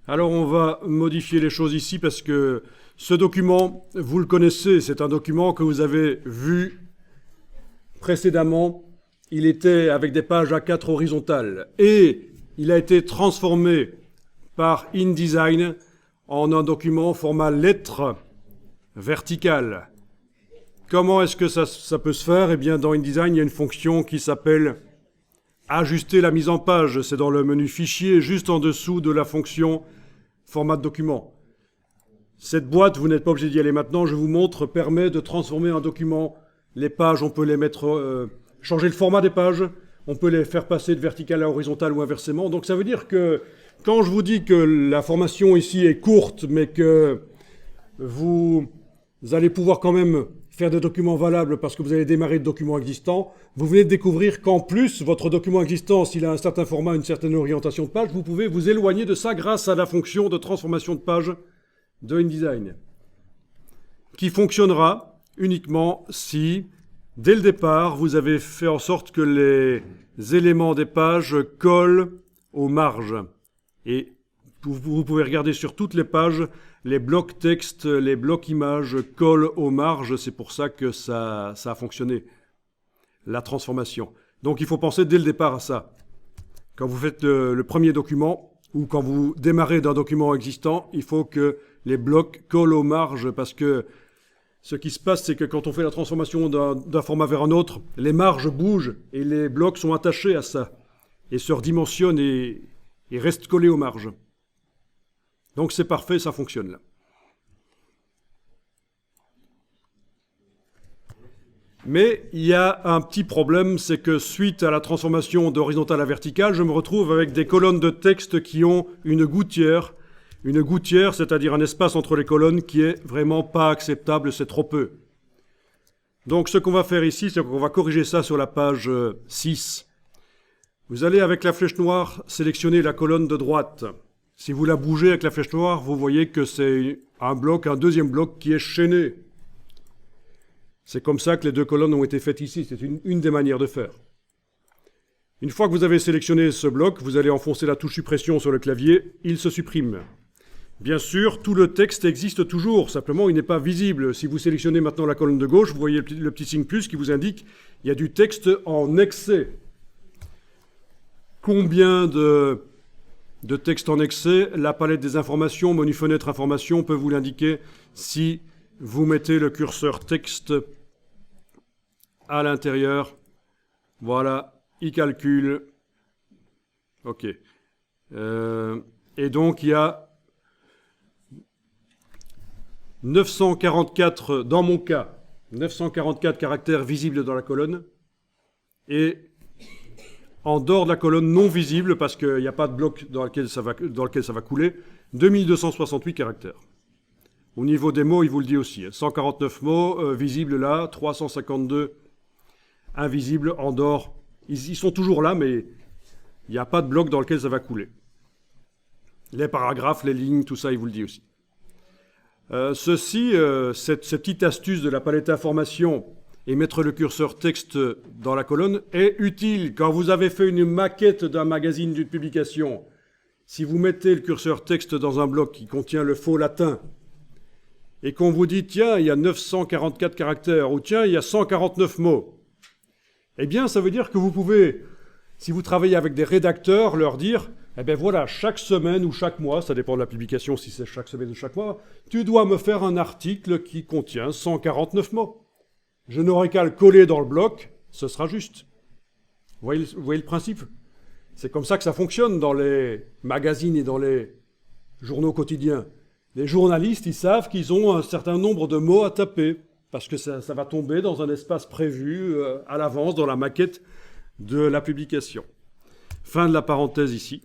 Alors on va modifier les choses ici parce que ce document, vous le connaissez, c'est un document que vous avez vu précédemment. Il était avec des pages A4 horizontales et il a été transformé par InDesign en un document format lettre verticale. Comment est-ce que ça peut se faire? Eh bien, dans InDesign, il y a une fonction qui s'appelle ajuster la mise en page. C'est dans le menu fichier, juste en dessous de la fonction format de document. Cette boîte, vous n'êtes pas obligé d'y aller maintenant, je vous montre, permet de transformer un document. Les pages, on peut les mettre, changer le format des pages, on peut les faire passer de verticale à horizontale ou inversement. Donc ça veut dire que quand je vous dis que la formation ici est courte, mais que vous allez pouvoir quand même faire des documents valables parce que vous allez démarrer de documents existants, vous venez de découvrir qu'en plus, votre document existant, s'il a un certain format, une certaine orientation de page, vous pouvez vous éloigner de ça grâce à la fonction de transformation de page de InDesign, qui fonctionnera uniquement si, dès le départ, vous avez fait en sorte que les éléments des pages collent aux marges. Et vous pouvez regarder sur toutes les pages, les blocs texte, les blocs images collent aux marges. C'est pour ça que ça a fonctionné, la transformation. Donc il faut penser dès le départ à ça. Quand vous faites le premier document, ou quand vous démarrez d'un document existant, il faut que les blocs collent aux marges, parce que ce qui se passe, c'est que quand on fait la transformation d'un format vers un autre, les marges bougent et les blocs sont attachés à ça, et se redimensionnent et restent collés aux marges. Donc c'est parfait, ça fonctionne là. Mais il y a un petit problème, c'est que suite à la transformation d'horizontale à verticale, je me retrouve avec des colonnes de texte qui ont une gouttière. Une gouttière, c'est-à-dire un espace entre les colonnes qui est vraiment pas acceptable, c'est trop peu. Donc ce qu'on va faire ici, c'est qu'on va corriger ça sur la page 6. Vous allez avec la flèche noire sélectionner la colonne de droite. Si vous la bougez avec la flèche noire, vous voyez que c'est un deuxième bloc qui est chaîné. C'est comme ça que les deux colonnes ont été faites ici. C'est une des manières de faire. Une fois que vous avez sélectionné ce bloc, vous allez enfoncer la touche suppression sur le clavier. Il se supprime. Bien sûr, tout le texte existe toujours. Simplement, il n'est pas visible. Si vous sélectionnez maintenant la colonne de gauche, vous voyez le petit signe plus qui vous indique qu'il y a du texte en excès. Combien de texte en excès? La palette des informations, menu fenêtre information, peut vous l'indiquer si vous mettez le curseur texte à l'intérieur. Voilà, il calcule. OK. Et donc, il y a 944, dans mon cas, 944 caractères visibles dans la colonne. Et en dehors de la colonne non visible, parce qu'il n'y a pas de bloc dans lequel ça va couler, 2268 caractères. Au niveau des mots, il vous le dit aussi. 149 mots visibles là, 352 invisibles en dehors. Ils sont toujours là, mais il n'y a pas de bloc dans lequel ça va couler. Les paragraphes, les lignes, tout ça, il vous le dit aussi. Cette petite astuce de la palette information et mettre le curseur texte dans la colonne est utile quand vous avez fait une maquette d'un magazine, d'une publication. Si vous mettez le curseur texte dans un bloc qui contient le faux latin, et qu'on vous dit, tiens, il y a 944 caractères, ou tiens, il y a 149 mots, eh bien, ça veut dire que vous pouvez, si vous travaillez avec des rédacteurs, leur dire, eh bien voilà, chaque semaine ou chaque mois, ça dépend de la publication, si c'est chaque semaine ou chaque mois, tu dois me faire un article qui contient 149 mots. Je n'aurai qu'à le coller dans le bloc, ce sera juste. Vous voyez le principe? C'est comme ça que ça fonctionne dans les magazines et dans les journaux quotidiens. Les journalistes, ils savent qu'ils ont un certain nombre de mots à taper, parce que ça va tomber dans un espace prévu à l'avance dans la maquette de la publication. Fin de la parenthèse ici.